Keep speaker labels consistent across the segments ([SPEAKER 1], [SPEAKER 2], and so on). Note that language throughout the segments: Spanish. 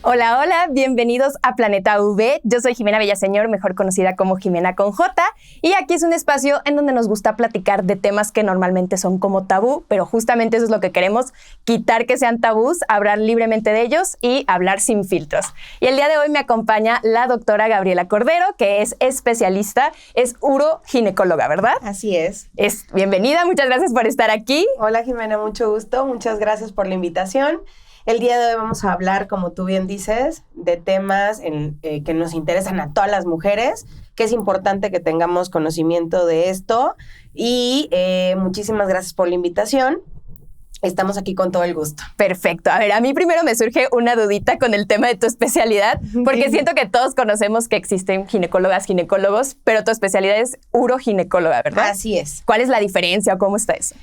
[SPEAKER 1] Hola, hola, bienvenidos a Planeta V. Yo soy Jimena Villaseñor, mejor conocida como Jimena con J, y aquí es un espacio en donde nos gusta platicar de temas que normalmente son como tabú, pero justamente eso es lo que queremos, quitar que sean tabús, hablar libremente de ellos y hablar sin filtros. Y el día de hoy me acompaña la doctora Gabriela Cordero, que es especialista, es uroginecóloga, ¿verdad?
[SPEAKER 2] Así es.
[SPEAKER 1] Bienvenida, muchas gracias por estar aquí.
[SPEAKER 2] Hola Jimena, mucho gusto, muchas gracias por la invitación. El día de hoy vamos a hablar, como tú bien dices, de temas que nos interesan a todas las mujeres, que es importante que tengamos conocimiento de esto y muchísimas gracias por la invitación. Estamos aquí con todo el gusto.
[SPEAKER 1] Perfecto. A ver, a mí primero me surge una dudita con el tema de tu especialidad, porque siento que todos conocemos que existen ginecólogas, ginecólogos, pero tu especialidad es uroginecóloga, ¿verdad?
[SPEAKER 2] Así es.
[SPEAKER 1] ¿Cuál es la diferencia o cómo está eso?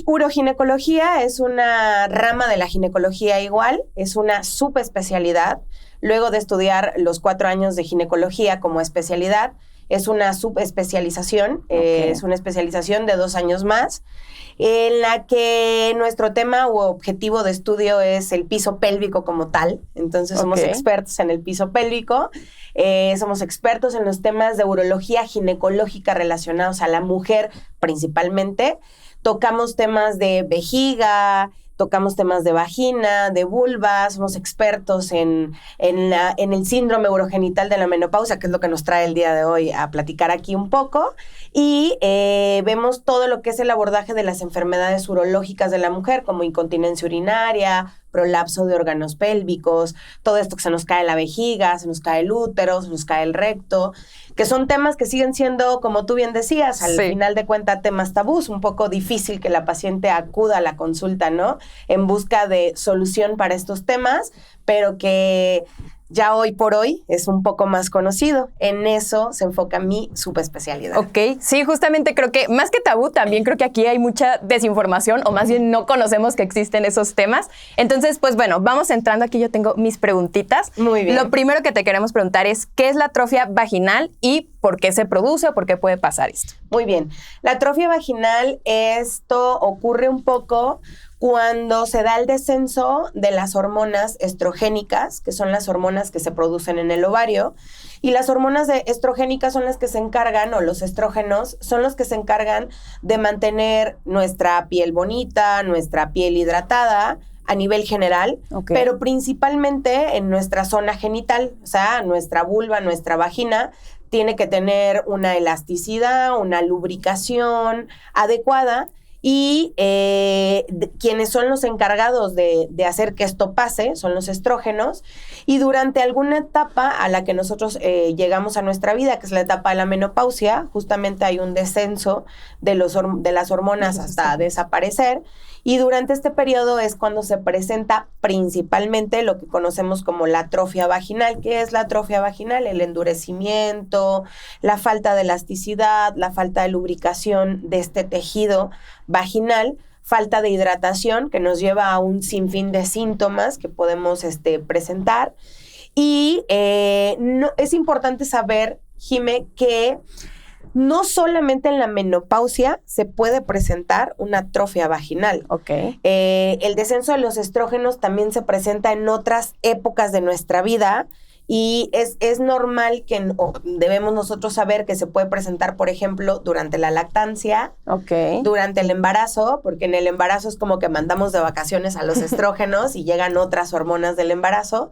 [SPEAKER 2] Uroginecología es una rama de la ginecología igual, es una subespecialidad. Luego de estudiar los 4 años de ginecología como especialidad, es una subespecialización, es una especialización de 2 años más, en la que nuestro tema u objetivo de estudio es el piso pélvico como tal. Entonces somos expertos en el piso pélvico, somos expertos en los temas de urología ginecológica relacionados a la mujer principalmente. Tocamos temas de vejiga, tocamos temas de vagina, de vulva, somos expertos en el síndrome urogenital de la menopausia, que es lo que nos trae el día de hoy a platicar aquí un poco. Y vemos todo lo que es el abordaje de las enfermedades urológicas de la mujer, como incontinencia urinaria, prolapso de órganos pélvicos, todo esto que se nos cae la vejiga, se nos cae el útero, se nos cae el recto, que son temas que siguen siendo, como tú bien decías, al final de cuentas temas tabús, un poco difícil que la paciente acuda a la consulta, ¿no? En busca de solución para estos temas, pero que ya hoy por hoy es un poco más conocido. En eso se enfoca mi subespecialidad.
[SPEAKER 1] Ok, sí, justamente creo que más que tabú, también creo que aquí hay mucha desinformación, o más bien no conocemos que existen esos temas. Entonces, pues bueno, vamos entrando aquí, yo tengo mis preguntitas.
[SPEAKER 2] Muy bien.
[SPEAKER 1] Lo primero que te queremos preguntar es, ¿qué es la atrofia vaginal y por qué se produce o por qué puede pasar esto?
[SPEAKER 2] Muy bien. La atrofia vaginal, esto ocurre un poco cuando se da el descenso de las hormonas estrogénicas, que son las hormonas que se producen en el ovario, y las hormonas estrogénicas son las que se encargan, o los estrógenos, son los que se encargan de mantener nuestra piel bonita, nuestra piel hidratada, a nivel general, pero principalmente en nuestra zona genital, o sea, nuestra vulva, nuestra vagina, tiene que tener una elasticidad, una lubricación adecuada. Y quienes son los encargados de hacer que esto pase son los estrógenos. Y durante alguna etapa a la que nosotros llegamos a nuestra vida, que es la etapa de la menopausia, justamente hay un descenso de las hormonas hasta desaparecer. Y durante este periodo es cuando se presenta principalmente lo que conocemos como la atrofia vaginal. ¿Qué es la atrofia vaginal? El endurecimiento, la falta de elasticidad, la falta de lubricación de este tejido vaginal, falta de hidratación que nos lleva a un sinfín de síntomas que podemos presentar. Y es importante saber, Jime, que no solamente en la menopausia se puede presentar una atrofia vaginal. El descenso de los estrógenos también se presenta en otras épocas de nuestra vida. Y es normal que debemos nosotros saber que se puede presentar, por ejemplo, durante la lactancia, durante el embarazo, porque en el embarazo es como que mandamos de vacaciones a los estrógenos y llegan otras hormonas del embarazo.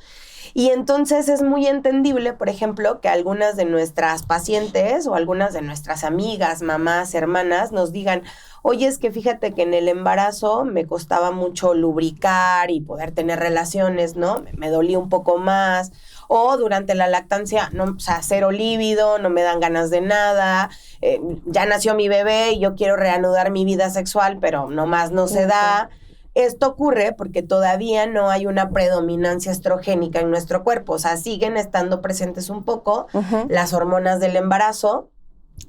[SPEAKER 2] Y entonces es muy entendible, por ejemplo, que algunas de nuestras pacientes o algunas de nuestras amigas, mamás, hermanas nos digan, oye, es que fíjate que en el embarazo me costaba mucho lubricar y poder tener relaciones, ¿no? Me dolía un poco más. O durante la lactancia, no, o sea, cero líbido, no me dan ganas de nada, ya nació mi bebé y yo quiero reanudar mi vida sexual, pero nomás no se da. Esto ocurre porque todavía no hay una predominancia estrogénica en nuestro cuerpo. O sea, siguen estando presentes un poco las hormonas del embarazo,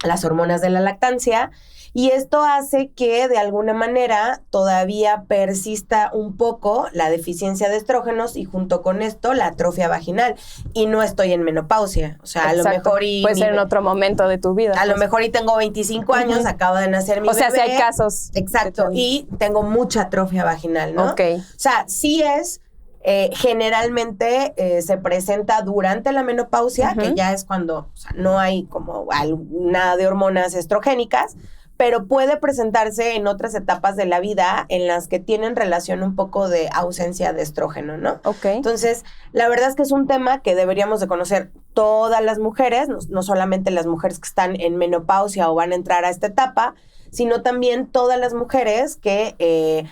[SPEAKER 2] las hormonas de la lactancia, y esto hace que de alguna manera todavía persista un poco la deficiencia de estrógenos y junto con esto la atrofia vaginal. Y no estoy en menopausia, o sea,
[SPEAKER 1] Exacto.
[SPEAKER 2] A lo mejor
[SPEAKER 1] puede ser en otro momento de tu vida.
[SPEAKER 2] A lo mejor y tengo 25 años, acaba de nacer mi bebé.
[SPEAKER 1] O sea, si hay casos.
[SPEAKER 2] Exacto, y tengo mucha atrofia vaginal, ¿no? O sea, sí es Generalmente se presenta durante la menopausia, que ya es cuando no hay como nada de hormonas estrogénicas, pero puede presentarse en otras etapas de la vida en las que tienen relación un poco de ausencia de estrógeno, ¿no?
[SPEAKER 1] Okay.
[SPEAKER 2] Entonces, la verdad es que es un tema que deberíamos de conocer todas las mujeres, no solamente las mujeres que están en menopausia o van a entrar a esta etapa, sino también todas las mujeres que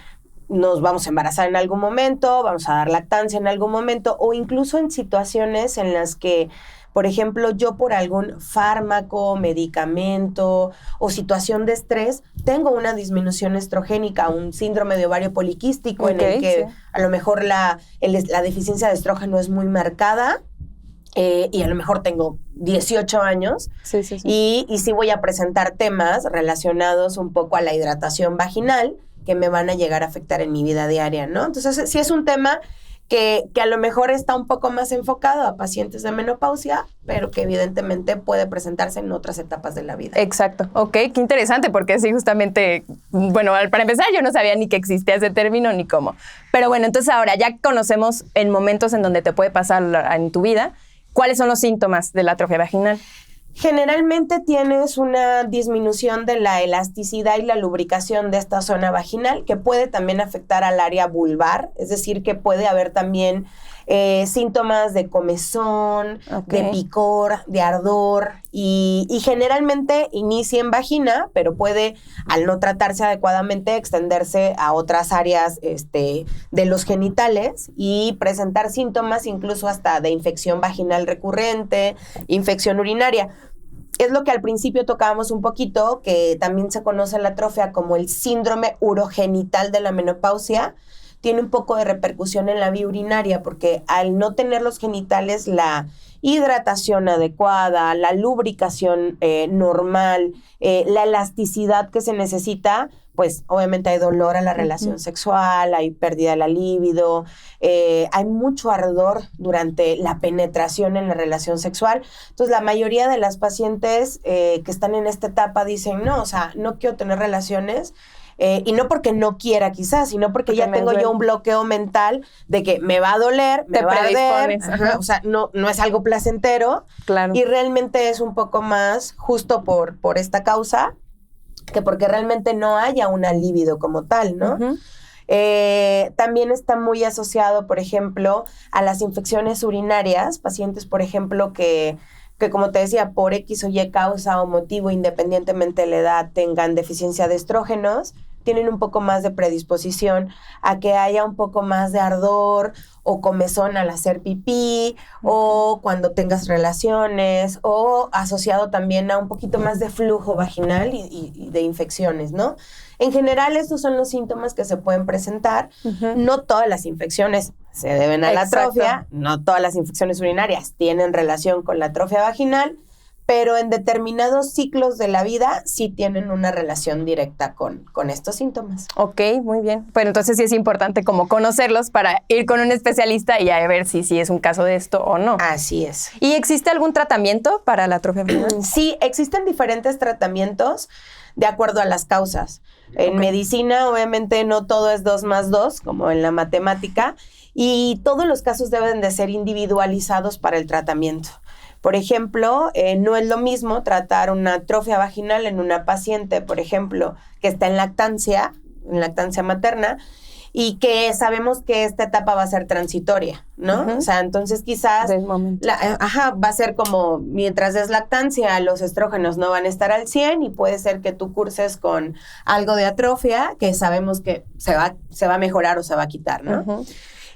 [SPEAKER 2] nos vamos a embarazar en algún momento, vamos a dar lactancia en algún momento, o incluso en situaciones en las que, por ejemplo, yo por algún fármaco, medicamento o situación de estrés, tengo una disminución estrogénica, un síndrome de ovario poliquístico en el que a lo mejor la deficiencia de estrógeno es muy marcada. Y a lo mejor tengo 18 años y sí voy a presentar temas relacionados un poco a la hidratación vaginal que me van a llegar a afectar en mi vida diaria, ¿no? Entonces, sí es un tema que a lo mejor está un poco más enfocado a pacientes de menopausia, pero que evidentemente puede presentarse en otras etapas de la vida.
[SPEAKER 1] Exacto. Ok, qué interesante, porque sí, justamente, bueno, para empezar, yo no sabía ni que existía ese término ni cómo. Pero bueno, entonces ahora ya conocemos en momentos en donde te puede pasar en tu vida. ¿Cuáles son los síntomas de la atrofia vaginal?
[SPEAKER 2] Generalmente tienes una disminución de la elasticidad y la lubricación de esta zona vaginal, que puede también afectar al área vulvar, es decir, que puede haber también síntomas de comezón, de picor, de ardor, y generalmente inicia en vagina, pero puede, al no tratarse adecuadamente, extenderse a otras áreas de los genitales y presentar síntomas incluso hasta de infección vaginal recurrente, infección urinaria. Es lo que al principio tocábamos un poquito, que también se conoce la atrofia como el síndrome urogenital de la menopausia. Tiene un poco de repercusión en la vía urinaria, porque al no tener los genitales la hidratación adecuada, la lubricación normal, la elasticidad que se necesita, pues obviamente hay dolor a la relación sexual, hay pérdida de la libido, hay mucho ardor durante la penetración en la relación sexual. Entonces, la mayoría de las pacientes que están en esta etapa dicen, no, o sea, no quiero tener relaciones. Y no porque no quiera quizás, sino porque ya tengo yo un bloqueo mental de que me va a doler, me va a arder, o sea, no es algo placentero.
[SPEAKER 1] Claro.
[SPEAKER 2] Y realmente es un poco más justo por esta causa que porque realmente no haya una libido como tal, ¿no? También está muy asociado, por ejemplo, a las infecciones urinarias, pacientes, por ejemplo, que como te decía, por X o Y causa o motivo, independientemente de la edad, tengan deficiencia de estrógenos, tienen un poco más de predisposición a que haya un poco más de ardor o comezón al hacer pipí o cuando tengas relaciones, o asociado también a un poquito más de flujo vaginal y de infecciones, ¿no? En general, estos son los síntomas que se pueden presentar. No todas las infecciones se deben a la atrofia, no todas las infecciones urinarias tienen relación con la atrofia vaginal, pero en determinados ciclos de la vida sí tienen una relación directa con estos síntomas.
[SPEAKER 1] Ok, muy bien. Pero entonces sí es importante como conocerlos para ir con un especialista y a ver si es un caso de esto o no.
[SPEAKER 2] Así es.
[SPEAKER 1] ¿Y existe algún tratamiento para la atrofia vaginal?
[SPEAKER 2] Sí, existen diferentes tratamientos de acuerdo a las causas. En medicina, obviamente, no todo es 2 más 2, como en la matemática, y todos los casos deben de ser individualizados para el tratamiento. Por ejemplo, no es lo mismo tratar una atrofia vaginal en una paciente, por ejemplo, que está en lactancia materna, y que sabemos que esta etapa va a ser transitoria, ¿no? O sea, entonces quizás va a ser como mientras es lactancia, los estrógenos no van a estar al 100 y puede ser que tú curses con algo de atrofia que sabemos que se va a mejorar o se va a quitar, ¿no?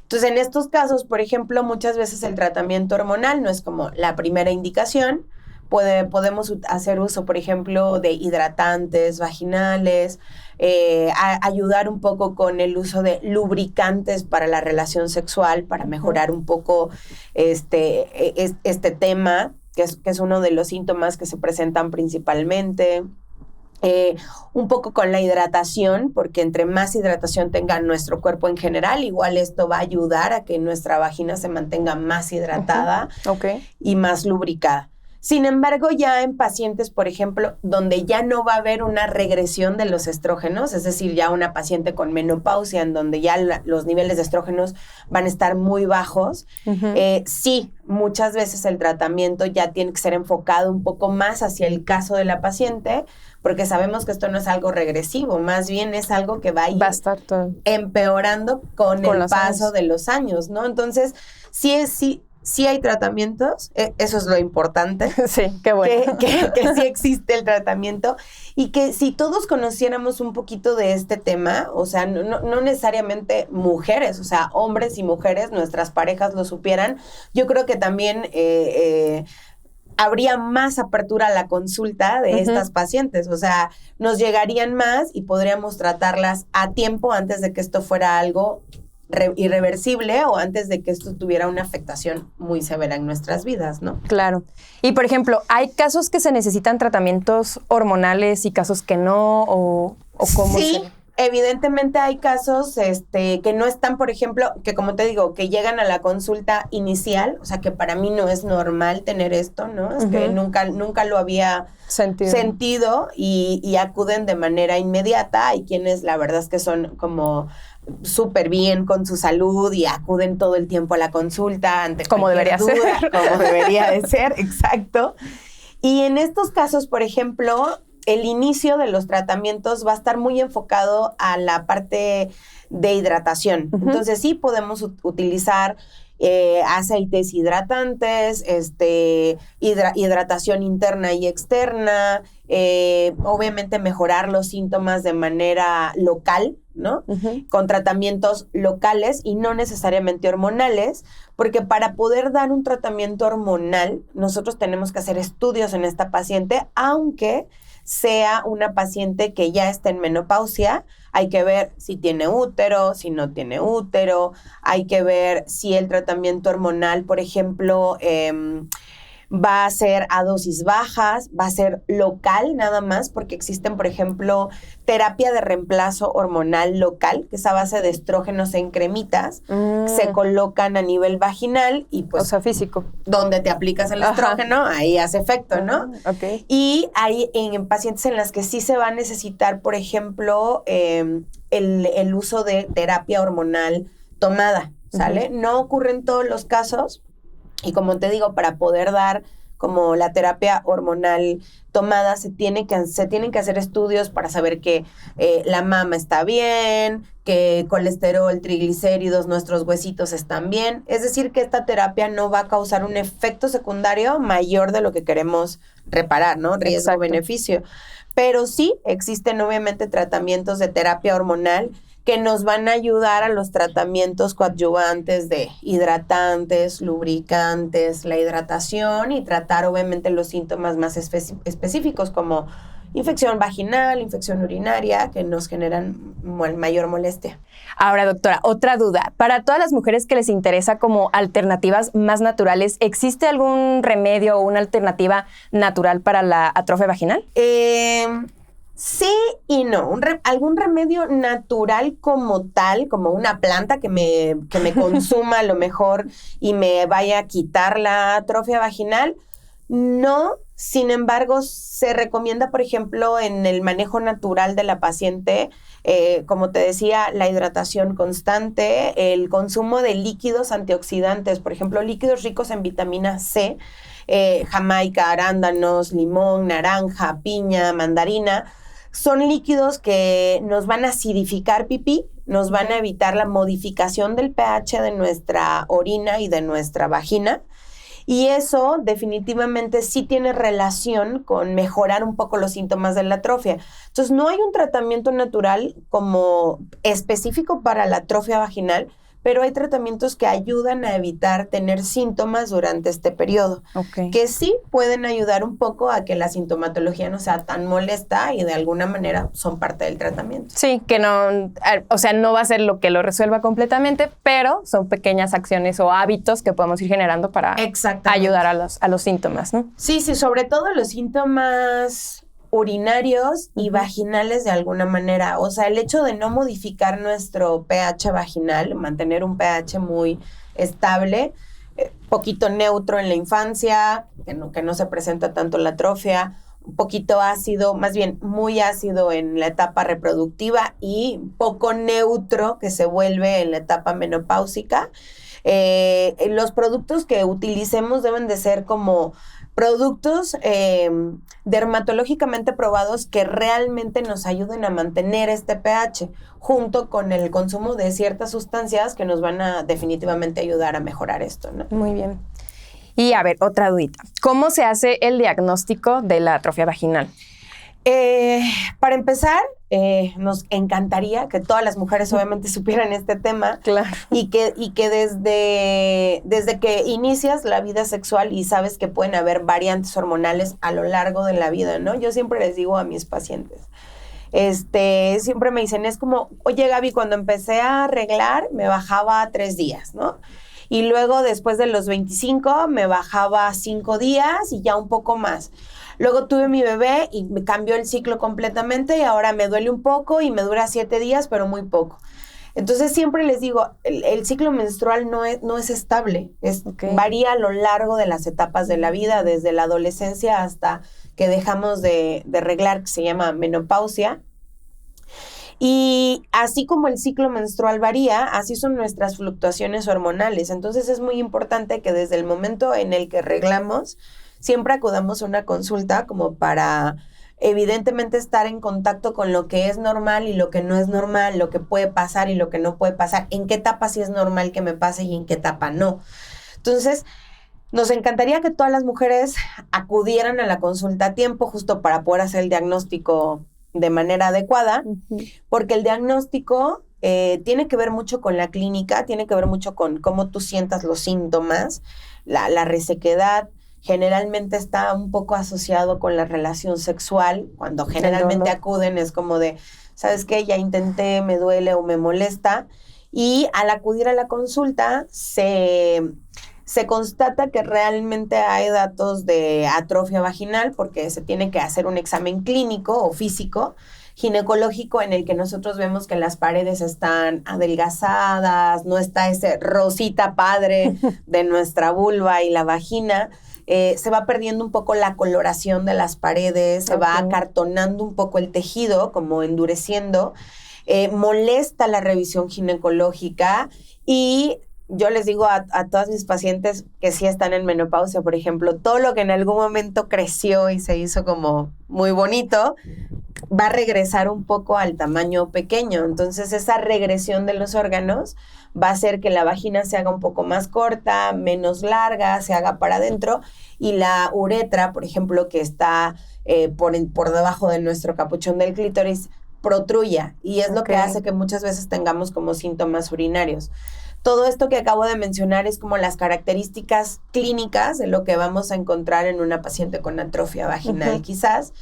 [SPEAKER 2] Entonces, en estos casos, por ejemplo, muchas veces el tratamiento hormonal no es como la primera indicación. Podemos hacer uso, por ejemplo, de hidratantes vaginales, ayudar un poco con el uso de lubricantes para la relación sexual, para mejorar un poco este tema, que es uno de los síntomas que se presentan principalmente. Un poco con la hidratación, porque entre más hidratación tenga nuestro cuerpo en general, igual esto va a ayudar a que nuestra vagina se mantenga más hidratada y más lubricada. Sin embargo, ya en pacientes, por ejemplo, donde ya no va a haber una regresión de los estrógenos, es decir, ya una paciente con menopausia, en donde ya los niveles de estrógenos van a estar muy bajos, sí, muchas veces el tratamiento ya tiene que ser enfocado un poco más hacia el caso de la paciente, porque sabemos que esto no es algo regresivo, más bien es algo que va a ir empeorando con el paso de los años, ¿no? Entonces, sí hay tratamientos, eso es lo importante.
[SPEAKER 1] Sí, qué bueno.
[SPEAKER 2] Que sí existe el tratamiento y que si todos conociéramos un poquito de este tema, o sea, no necesariamente mujeres, o sea, hombres y mujeres, nuestras parejas lo supieran, yo creo que también habría más apertura a la consulta de estas pacientes, o sea, nos llegarían más y podríamos tratarlas a tiempo antes de que esto fuera algo irreversible o antes de que esto tuviera una afectación muy severa en nuestras vidas, ¿no?
[SPEAKER 1] Claro. Y, por ejemplo, ¿hay casos que se necesitan tratamientos hormonales y casos que no? ¿O cómo?
[SPEAKER 2] Sí, evidentemente hay casos que no están, por ejemplo, que como te digo, que llegan a la consulta inicial, o sea, que para mí no es normal tener esto, ¿no? Es que nunca lo había sentido y acuden de manera inmediata. Hay quienes la verdad es que son como súper bien con su salud y acuden todo el tiempo a la consulta ante
[SPEAKER 1] como debería
[SPEAKER 2] duda,
[SPEAKER 1] ser.
[SPEAKER 2] como debería de ser, exacto. Y en estos casos, por ejemplo, el inicio de los tratamientos va a estar muy enfocado a la parte de hidratación. Entonces sí podemos utilizar aceites hidratantes, hidratación interna y externa, obviamente mejorar los síntomas de manera local, ¿no? Con tratamientos locales y no necesariamente hormonales, porque para poder dar un tratamiento hormonal, nosotros tenemos que hacer estudios en esta paciente, aunque sea una paciente que ya está en menopausia. Hay que ver si tiene útero, si no tiene útero, hay que ver si el tratamiento hormonal, por ejemplo, va a ser a dosis bajas, va a ser local nada más, porque existen, por ejemplo, terapia de reemplazo hormonal local, que es a base de estrógenos en cremitas, se colocan a nivel vaginal y pues...
[SPEAKER 1] O sea, físico.
[SPEAKER 2] Donde te aplicas el estrógeno, ahí hace efecto, ¿no?
[SPEAKER 1] Okay.
[SPEAKER 2] Y hay en pacientes en las que sí se va a necesitar, por ejemplo, el uso de terapia hormonal tomada, ¿sale? No ocurre en todos los casos. Y como te digo, para poder dar como la terapia hormonal tomada, se tienen que hacer estudios para saber que la mama está bien, que colesterol, triglicéridos, nuestros huesitos están bien. Es decir, que esta terapia no va a causar un efecto secundario mayor de lo que queremos reparar, ¿no? Riesgo-beneficio. Pero sí existen obviamente tratamientos de terapia hormonal que nos van a ayudar a los tratamientos coadyuvantes de hidratantes, lubricantes, la hidratación y tratar obviamente los síntomas más específicos como infección vaginal, infección urinaria, que nos generan mayor molestia.
[SPEAKER 1] Ahora, doctora, otra duda. Para todas las mujeres que les interesa como alternativas más naturales, ¿existe algún remedio o una alternativa natural para la atrofia vaginal?
[SPEAKER 2] Sí y no. Algún remedio natural como tal, como una planta que me consuma a lo mejor y me vaya a quitar la atrofia vaginal, no. Sin embargo, se recomienda, por ejemplo, en el manejo natural de la paciente, como te decía, la hidratación constante, el consumo de líquidos antioxidantes, por ejemplo, líquidos ricos en vitamina C, jamaica, arándanos, limón, naranja, piña, mandarina. Son líquidos que nos van a acidificar pipí, nos van a evitar la modificación del pH de nuestra orina y de nuestra vagina. Y eso definitivamente sí tiene relación con mejorar un poco los síntomas de la atrofia. Entonces, no hay un tratamiento natural como específico para la atrofia vaginal, pero hay tratamientos que ayudan a evitar tener síntomas durante este periodo, que sí pueden ayudar un poco a que la sintomatología no sea tan molesta y de alguna manera son parte del tratamiento.
[SPEAKER 1] Sí, que no, o sea, no va a ser lo que lo resuelva completamente, pero son pequeñas acciones o hábitos que podemos ir generando para ayudar a los síntomas, ¿no?
[SPEAKER 2] Sí, sobre todo los síntomas urinarios y vaginales de alguna manera. O sea, el hecho de no modificar nuestro pH vaginal, mantener un pH muy estable, poquito neutro en la infancia, que no se presenta tanto la atrofia, un poquito ácido, más bien muy ácido en la etapa reproductiva y poco neutro que se vuelve en la etapa menopáusica. Los productos que utilicemos deben de ser como productos dermatológicamente probados que realmente nos ayuden a mantener este pH, junto con el consumo de ciertas sustancias que nos van a definitivamente ayudar a mejorar esto, ¿no?
[SPEAKER 1] Muy bien. Y a ver, otra dudita. ¿Cómo se hace el diagnóstico de la atrofia vaginal?
[SPEAKER 2] Para empezar, nos encantaría que todas las mujeres obviamente supieran este tema.
[SPEAKER 1] Claro.
[SPEAKER 2] Y que desde que inicias la vida sexual y sabes que pueden haber variantes hormonales a lo largo de la vida, ¿no? Yo siempre les digo a mis pacientes, siempre me dicen, es como, oye Gaby, cuando empecé a arreglar me bajaba 3 días, ¿no? Y luego después de los 25 me bajaba 5 días y ya un poco más. Luego tuve mi bebé y me cambió el ciclo completamente y ahora me duele un poco y me dura 7 días, pero muy poco. Entonces siempre les digo, el ciclo menstrual no es estable, varía a lo largo de las etapas de la vida, desde la adolescencia hasta que dejamos de reglar, que se llama menopausia. Y así como el ciclo menstrual varía, así son nuestras fluctuaciones hormonales. Entonces es muy importante que desde el momento en el que reglamos, siempre acudamos a una consulta como para evidentemente estar en contacto con lo que es normal y lo que no es normal, lo que puede pasar y lo que no puede pasar, en qué etapa sí es normal que me pase y en qué etapa no. Entonces, nos encantaría que todas las mujeres acudieran a la consulta a tiempo justo para poder hacer el diagnóstico de manera adecuada, porque el diagnóstico tiene que ver mucho con la clínica, tiene que ver mucho con cómo tú sientas los síntomas, la resequedad. Generalmente está un poco asociado con la relación sexual. Cuando generalmente acuden es como de, ¿sabes qué? Ya intenté, me duele o me molesta. Y al acudir a la consulta se constata que realmente hay datos de atrofia vaginal porque se tiene que hacer un examen clínico o físico, ginecológico, en el que nosotros vemos que las paredes están adelgazadas, no está ese rosita padre de nuestra vulva y la vagina. Se va perdiendo un poco la coloración de las paredes, se va acartonando un poco el tejido, como endureciendo, molesta la revisión ginecológica y yo les digo a todas mis pacientes que sí están en menopausia, por ejemplo, todo lo que en algún momento creció y se hizo como muy bonito, va a regresar un poco al tamaño pequeño. Entonces, esa regresión de los órganos va a hacer que la vagina se haga un poco más corta, menos larga, se haga para adentro, y la uretra, por ejemplo, que está por debajo de nuestro capuchón del clítoris, protruya, y es lo que hace que muchas veces tengamos como síntomas urinarios. Todo esto que acabo de mencionar es como las características clínicas de lo que vamos a encontrar en una paciente con atrofia vaginal, quizás,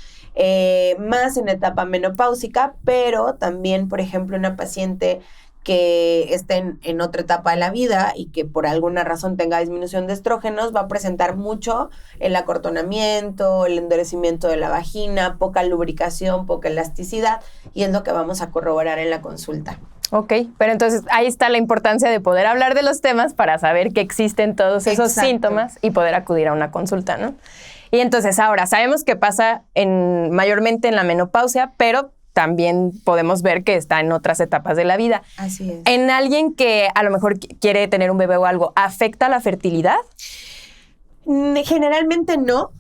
[SPEAKER 2] más en etapa menopáusica, pero también, por ejemplo, una paciente que esté en otra etapa de la vida y que por alguna razón tenga disminución de estrógenos, va a presentar mucho el acortonamiento, el endurecimiento de la vagina, poca lubricación, poca elasticidad, y es lo que vamos a corroborar en la consulta.
[SPEAKER 1] Ok, pero entonces ahí está la importancia de poder hablar de los temas para saber que existen todos esos síntomas y poder acudir a una consulta, ¿no? Y entonces ahora sabemos que pasa mayormente en la menopausia, pero también podemos ver que está en otras etapas de la vida.
[SPEAKER 2] Así es.
[SPEAKER 1] En alguien que a lo mejor quiere tener un bebé o algo, ¿afecta la fertilidad?
[SPEAKER 2] Generalmente no.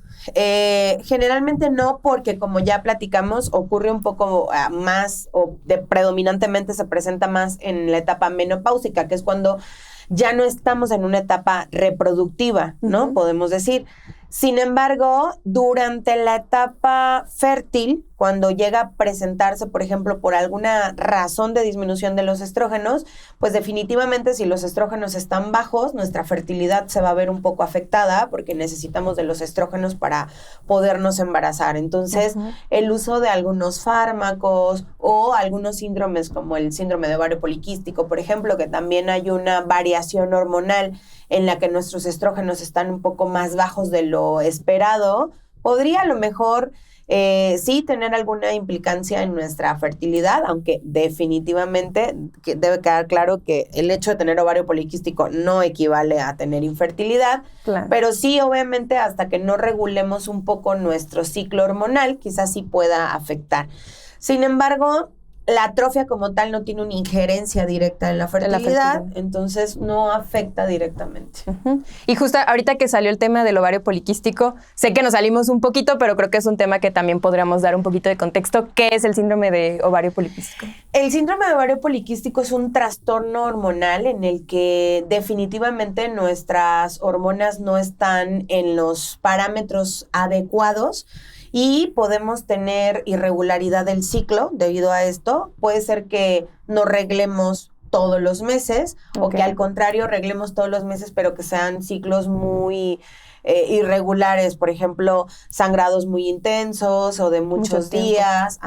[SPEAKER 2] Generalmente no, porque como ya platicamos, ocurre un poco más o predominantemente se presenta más en la etapa menopáusica, que es cuando ya no estamos en una etapa reproductiva, ¿no? Podemos decir. Sin embargo, durante la etapa fértil, cuando llega a presentarse, por ejemplo, por alguna razón de disminución de los estrógenos, pues definitivamente si los estrógenos están bajos, nuestra fertilidad se va a ver un poco afectada porque necesitamos de los estrógenos para podernos embarazar. Entonces, el uso de algunos fármacos o algunos síndromes como el síndrome de ovario poliquístico, por ejemplo, que también hay una variación hormonal en la que nuestros estrógenos están un poco más bajos de lo esperado, podría a lo mejor sí tener alguna implicancia en nuestra fertilidad, aunque definitivamente debe quedar claro que el hecho de tener ovario poliquístico no equivale a tener infertilidad,
[SPEAKER 1] Claro.
[SPEAKER 2] pero sí, obviamente, hasta que no regulemos un poco nuestro ciclo hormonal, quizás sí pueda afectar. Sin embargo, la atrofia como tal no tiene una injerencia directa en la fertilidad, entonces no afecta directamente.
[SPEAKER 1] Uh-huh. Y justo ahorita que salió el tema del ovario poliquístico, sé que nos salimos un poquito, pero creo que es un tema que también podríamos dar un poquito de contexto. ¿Qué es el síndrome de ovario poliquístico?
[SPEAKER 2] El síndrome de ovario poliquístico es un trastorno hormonal en el que definitivamente nuestras hormonas no están en los parámetros adecuados y podemos tener irregularidad del ciclo debido a esto. Puede ser que no reglemos todos los meses o que al contrario reglemos todos los meses, pero que sean ciclos muy irregulares, por ejemplo, sangrados muy intensos o de muchos días,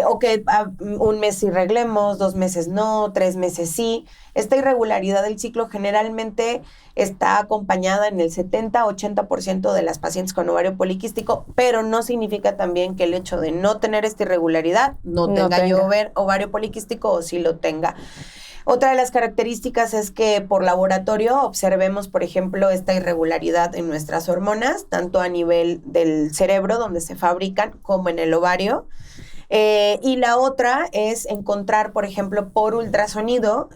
[SPEAKER 2] o que un mes sí reglemos, 2 meses no, 3 meses sí. Esta irregularidad del ciclo generalmente está acompañada en el 70-80% de las pacientes con ovario poliquístico, pero no significa también que el hecho de no tener esta irregularidad no tenga yo ovario poliquístico o sí lo tenga. Otra de las características es que por laboratorio observemos, por ejemplo, esta irregularidad en nuestras hormonas, tanto a nivel del cerebro, donde se fabrican, como en el ovario. Y la otra es encontrar, por ejemplo, por ultrasonido,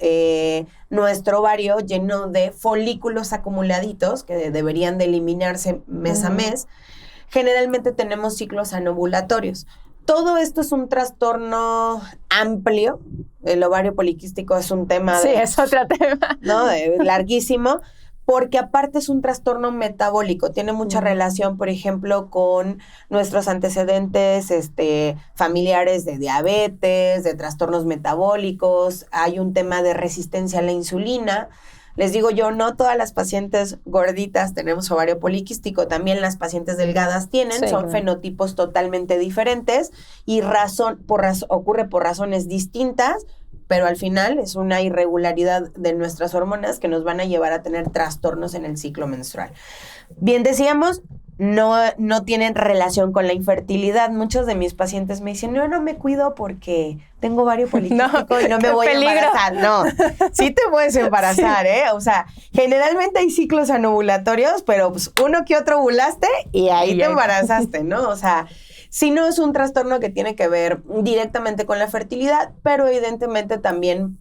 [SPEAKER 2] nuestro ovario lleno de folículos acumuladitos que deberían de eliminarse mes a mes. Generalmente tenemos ciclos anovulatorios. Todo esto es un trastorno amplio. El ovario poliquístico es un tema
[SPEAKER 1] es otro tema.
[SPEAKER 2] ¿no? Larguísimo, porque aparte es un trastorno metabólico. Tiene mucha relación, por ejemplo, con nuestros antecedentes familiares de diabetes, de trastornos metabólicos. Hay un tema de resistencia a la insulina. Les digo yo, no todas las pacientes gorditas tenemos ovario poliquístico, también las pacientes delgadas tienen, son fenotipos totalmente diferentes y ocurre por razones distintas, pero al final es una irregularidad de nuestras hormonas que nos van a llevar a tener trastornos en el ciclo menstrual. Bien decíamos, no tienen relación con la infertilidad. Muchos de mis pacientes me dicen, no me cuido porque tengo ovario poliquístico y no me voy a embarazar. No, sí te puedes embarazar, O sea, generalmente hay ciclos anovulatorios, pero pues uno que otro ovulaste y ahí te embarazaste, ¿no? O sea, sí no es un trastorno que tiene que ver directamente con la fertilidad, pero evidentemente también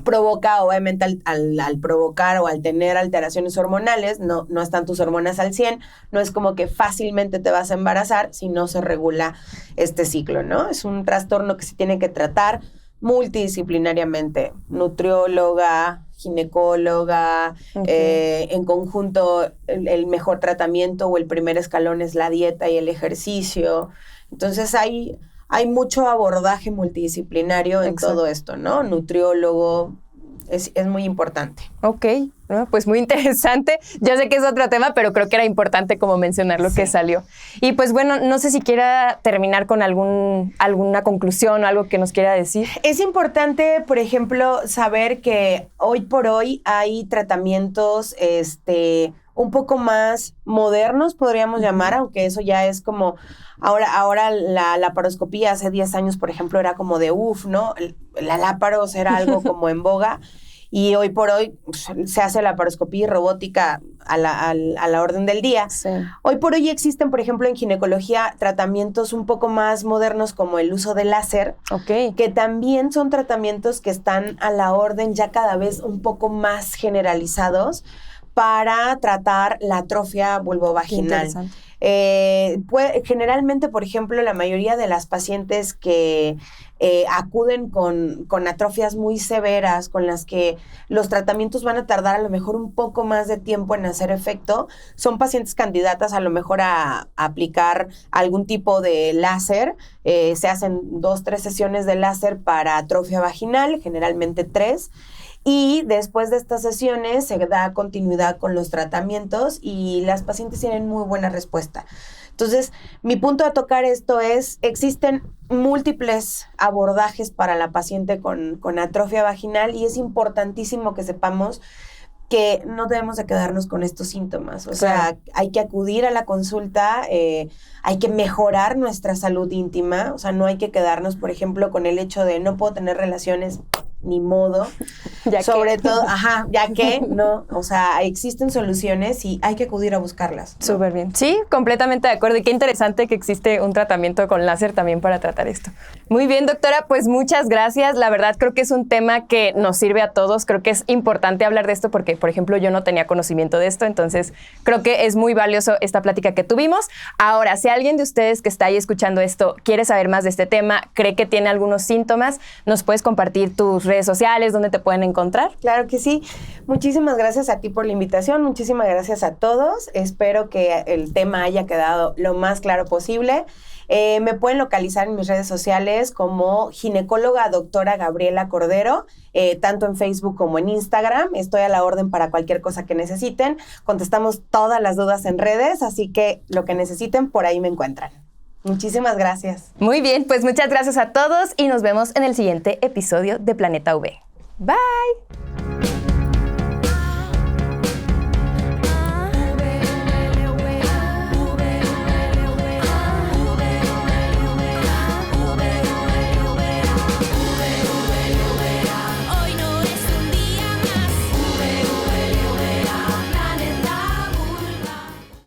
[SPEAKER 2] provoca, obviamente al provocar o al tener alteraciones hormonales, no están tus hormonas al 100, no es como que fácilmente te vas a embarazar si no se regula este ciclo, ¿no? Es un trastorno que se tiene que tratar multidisciplinariamente, nutrióloga, ginecóloga, en conjunto el mejor tratamiento o el primer escalón es la dieta y el ejercicio. Entonces hay mucho abordaje multidisciplinario en todo esto, ¿no? Nutriólogo, es muy importante.
[SPEAKER 1] Ok, pues muy interesante. Ya sé que es otro tema, pero creo que era importante como mencionar lo que salió. Y pues bueno, no sé si quiera terminar con alguna conclusión o algo que nos quiera decir.
[SPEAKER 2] Es importante, por ejemplo, saber que hoy por hoy hay tratamientos un poco más modernos, podríamos llamar, aunque eso ya es como... Ahora la laparoscopía hace 10 años, por ejemplo, era como de ¿no? La láparos era algo como en boga y hoy por hoy se hace laparoscopía y robótica a la orden del día.
[SPEAKER 1] Sí.
[SPEAKER 2] Hoy por hoy existen, por ejemplo, en ginecología tratamientos un poco más modernos como el uso de láser, que también son tratamientos que están a la orden ya cada vez un poco más generalizados para tratar la atrofia vulvovaginal. Generalmente, por ejemplo, la mayoría de las pacientes que acuden con atrofias muy severas, con las que los tratamientos van a tardar a lo mejor un poco más de tiempo en hacer efecto, son pacientes candidatas a lo mejor a aplicar algún tipo de láser. Se hacen 2-3 sesiones de láser para atrofia vaginal, generalmente 3. Y después de estas sesiones se da continuidad con los tratamientos y las pacientes tienen muy buena respuesta. Entonces, mi punto de tocar esto es, existen múltiples abordajes para la paciente con atrofia vaginal y es importantísimo que sepamos que no debemos de quedarnos con estos síntomas. O
[SPEAKER 1] Claro.
[SPEAKER 2] sea, hay que acudir a la consulta, hay que mejorar nuestra salud íntima. O sea, no hay que quedarnos, por ejemplo, con el hecho de no puedo tener relaciones, ni modo.
[SPEAKER 1] Ya
[SPEAKER 2] Sobre
[SPEAKER 1] que-
[SPEAKER 2] todo, ya que, no. O sea, existen soluciones y hay que acudir a buscarlas, ¿no?
[SPEAKER 1] Súper bien. Sí, completamente de acuerdo. Y qué interesante que existe un tratamiento con láser también para tratar esto. Muy bien, doctora, pues muchas gracias. La verdad creo que es un tema que nos sirve a todos. Creo que es importante hablar de esto porque, por ejemplo, yo no tenía conocimiento de esto. Entonces, creo que es muy valioso esta plática que tuvimos. Ahora, si alguien de ustedes que está ahí escuchando esto quiere saber más de este tema, cree que tiene algunos síntomas, ¿nos puedes compartir tus redes sociales, dónde te pueden encontrar?
[SPEAKER 2] Claro que sí. Muchísimas gracias a ti por la invitación. Muchísimas gracias a todos. Espero que el tema haya quedado lo más claro posible. Me pueden localizar en mis redes sociales como ginecóloga doctora Gabriela Cordero, tanto en Facebook como en Instagram. Estoy a la orden para cualquier cosa que necesiten. Contestamos todas las dudas en redes, así que lo que necesiten, por ahí me encuentran. Muchísimas gracias.
[SPEAKER 1] Muy bien, pues muchas gracias a todos y nos vemos en el siguiente episodio de Planeta V. Bye.